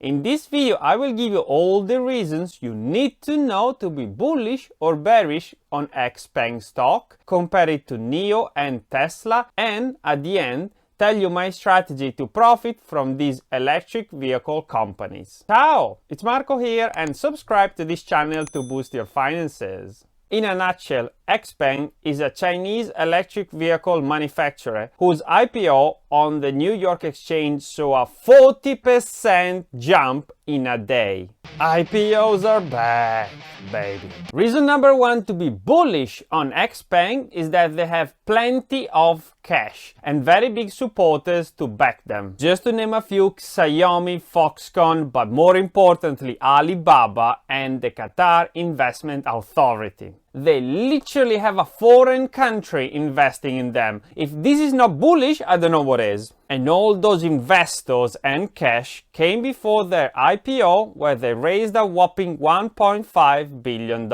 In this video, I will give you all the reasons you need to know to be bullish or bearish on Xpeng stock, compare it to NIO and Tesla, and at the end, tell you my strategy to profit from these electric vehicle companies. Ciao! It's Marco here, and subscribe to this channel to boost your finances. In a nutshell, Xpeng is a Chinese electric vehicle manufacturer whose IPO on the New York Exchange saw a 40% jump in a day. IPOs are back, baby. Reason number one to be bullish on Xpeng is that they have plenty of cash and very big supporters to back them. Just to name a few: Xiaomi, Foxconn, but more importantly Alibaba and the Qatar Investment Authority. They literally have a foreign country investing in them. If this is not bullish, I don't know what is. And all those investors and cash came before their IPO, where they raised a whopping $1.5 billion.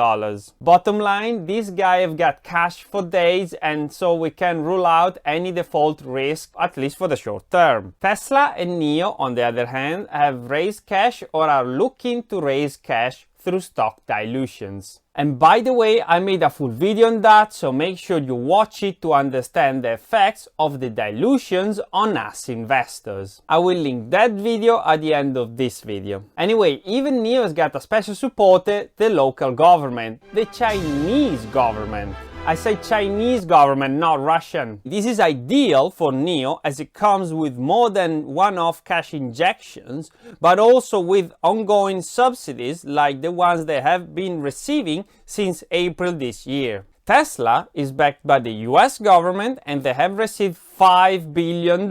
Bottom line, these guys have got cash for days, and so we can rule out any default risk, at least for the short term. Tesla and NIO, on the other hand, have raised cash or are looking to raise cash through stock dilutions. And by the way, I made a full video on that, so make sure you watch it to understand the effects of the dilutions on us investors. I will link that video at the end of this video. Anyway, even NIO has got a special supporter, the local government, the Chinese government. I say Chinese government, not Russian. This is ideal for NIO as it comes with more than one-off cash injections, but also with ongoing subsidies like the ones they have been receiving since April this year. Tesla is backed by the US government, and they have received $5 billion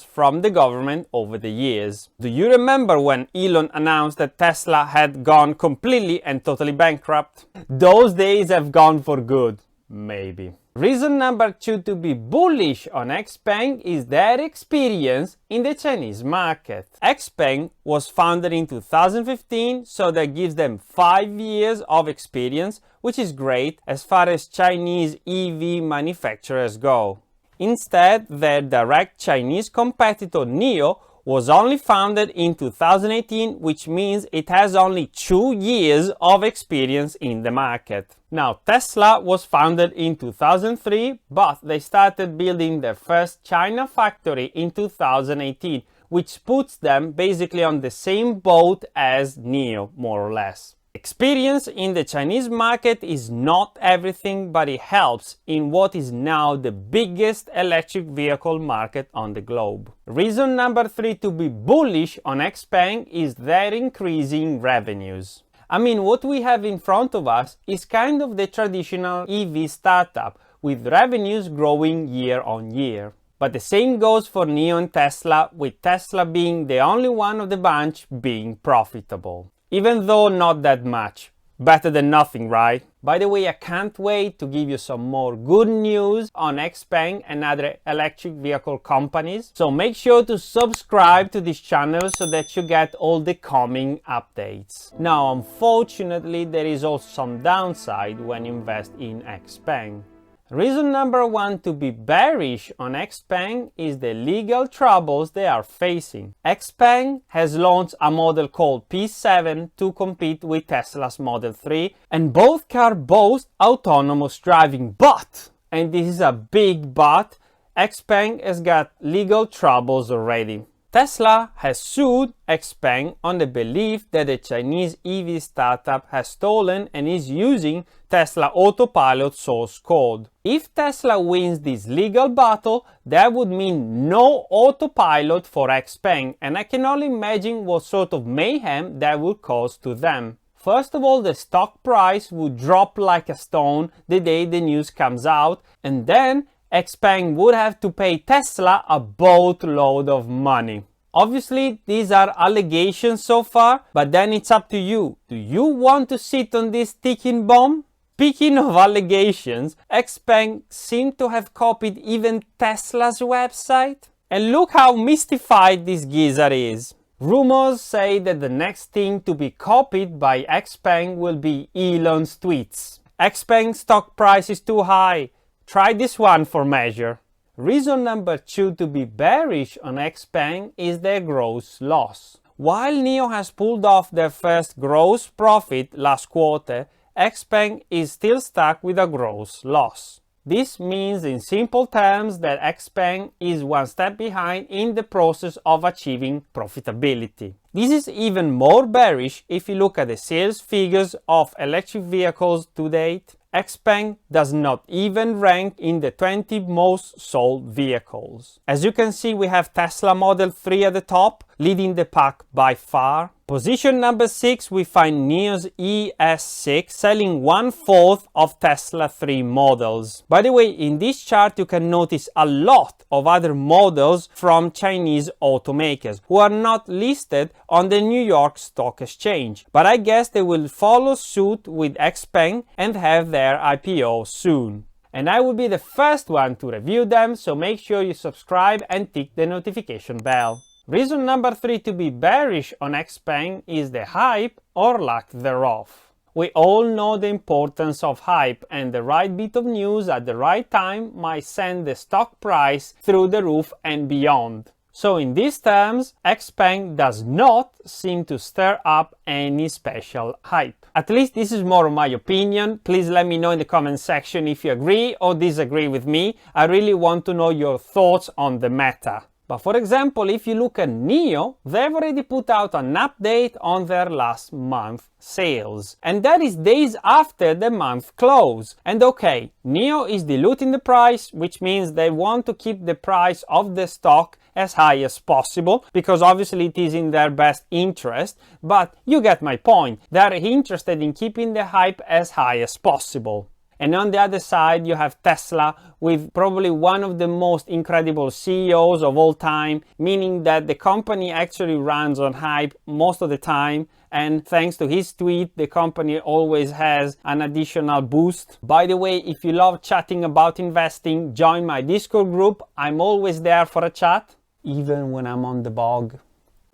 from the government over the years. Do you remember when Elon announced that Tesla had gone completely and totally bankrupt? Those days have gone for good. Maybe. Reason number two to be bullish on Xpeng is their experience in the Chinese market. Xpeng was founded in 2015, so that gives them 5 years of experience, which is great as far as Chinese EV manufacturers go. Instead, their direct Chinese competitor NIO was only founded in 2018, which means it has only 2 years of experience in the market. Now, Tesla was founded in 2003, but they started building their first China factory in 2018, which puts them basically on the same boat as NIO, more or less. Experience in the Chinese market is not everything, but it helps in what is now the biggest electric vehicle market on the globe. Reason number three to be bullish on Xpeng is their increasing revenues. I mean, what we have in front of us is kind of the traditional EV startup, with revenues growing year on year. But the same goes for NIO and Tesla, with Tesla being the only one of the bunch being profitable. Even though not that much. Better than nothing, right? By the way, I can't wait to give you some more good news on Xpeng and other electric vehicle companies. So make sure to subscribe to this channel so that you get all the coming updates. Now, unfortunately, there is also some downside when you invest in Xpeng. Reason number one to be bearish on Xpeng is the legal troubles they are facing. Xpeng has launched a model called P7 to compete with Tesla's Model 3, and both cars boast autonomous driving, but, and this is a big but, Xpeng has got legal troubles already. Tesla has sued Xpeng on the belief that the Chinese EV startup has stolen and is using Tesla Autopilot source code. If Tesla wins this legal battle, that would mean no autopilot for Xpeng, and I can only imagine what sort of mayhem that would cause to them. First of all, the stock price would drop like a stone the day the news comes out, and then Xpeng would have to pay Tesla a boatload of money. Obviously, these are allegations so far, but then it's up to you. Do you want to sit on this ticking bomb? Speaking of allegations, Xpeng seemed to have copied even Tesla's website. And look how mystified this geezer is. Rumors say that the next thing to be copied by Xpeng will be Elon's tweets. Xpeng stock price is too high. Try this one for measure. Reason number two to be bearish on Xpeng is their gross loss. While NIO has pulled off their first gross profit last quarter, Xpeng is still stuck with a gross loss. This means in simple terms that Xpeng is one step behind in the process of achieving profitability. This is even more bearish if you look at the sales figures of electric vehicles to date. Xpeng does not even rank in the 20 most sold vehicles. As you can see, we have Tesla Model 3 at the top, leading the pack by far. Position number 6, we find NIO's ES6 selling 1/4 of Tesla 3 models. By the way, in this chart you can notice a lot of other models from Chinese automakers who are not listed on the New York Stock Exchange, but I guess they will follow suit with Xpeng and have their IPO soon. And I will be the first one to review them, so make sure you subscribe and tick the notification bell. Reason number 3 to be bearish on Xpeng is the hype or lack thereof. We all know the importance of hype, and the right bit of news at the right time might send the stock price through the roof and beyond. So in these terms, Xpeng does not seem to stir up any special hype. At least this is more of my opinion. Please let me know in the comment section if you agree or disagree with me. I really want to know your thoughts on the matter. But for example, if you look at NIO, they've already put out an update on their last month sales. And that is days after the month close. And okay, NIO is diluting the price, which means they want to keep the price of the stock as high as possible, because obviously it is in their best interest. But you get my point. They're interested in keeping the hype as high as possible. And on the other side, you have Tesla with probably one of the most incredible CEOs of all time, meaning that the company actually runs on hype most of the time. And thanks to his tweet, the company always has an additional boost. By the way, if you love chatting about investing, join my Discord group. I'm always there for a chat, even when I'm on the bog.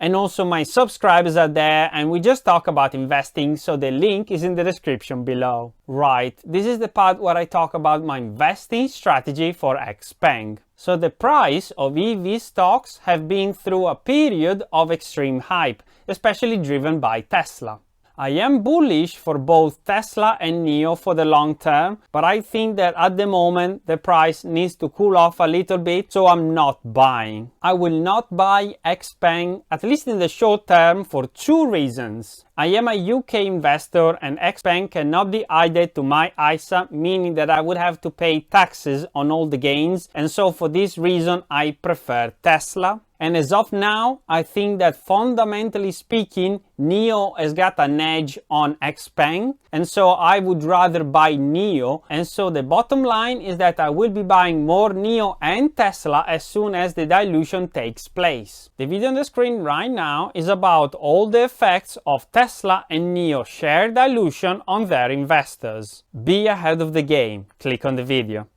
And also my subscribers are there, and we just talk about investing, so the link is in the description below. Right, this is the part where I talk about my investing strategy for Xpeng. So the price of EV stocks have been through a period of extreme hype, especially driven by Tesla. I am bullish for both Tesla and NIO for the long term, but I think that at the moment the price needs to cool off a little bit, so I'm not buying. I will not buy Xpeng, at least in the short term, for 2 reasons. I am a UK investor and Xpeng cannot be added to my ISA, meaning that I would have to pay taxes on all the gains, and so for this reason I prefer Tesla. And as of now, I think that fundamentally speaking, NIO has got an edge on Xpeng, and so I would rather buy NIO. And so the bottom line is that I will be buying more NIO and Tesla as soon as the dilution takes place. The video on the screen right now is about all the effects of Tesla and NIO share dilution on their investors. Be ahead of the game. Click on the video.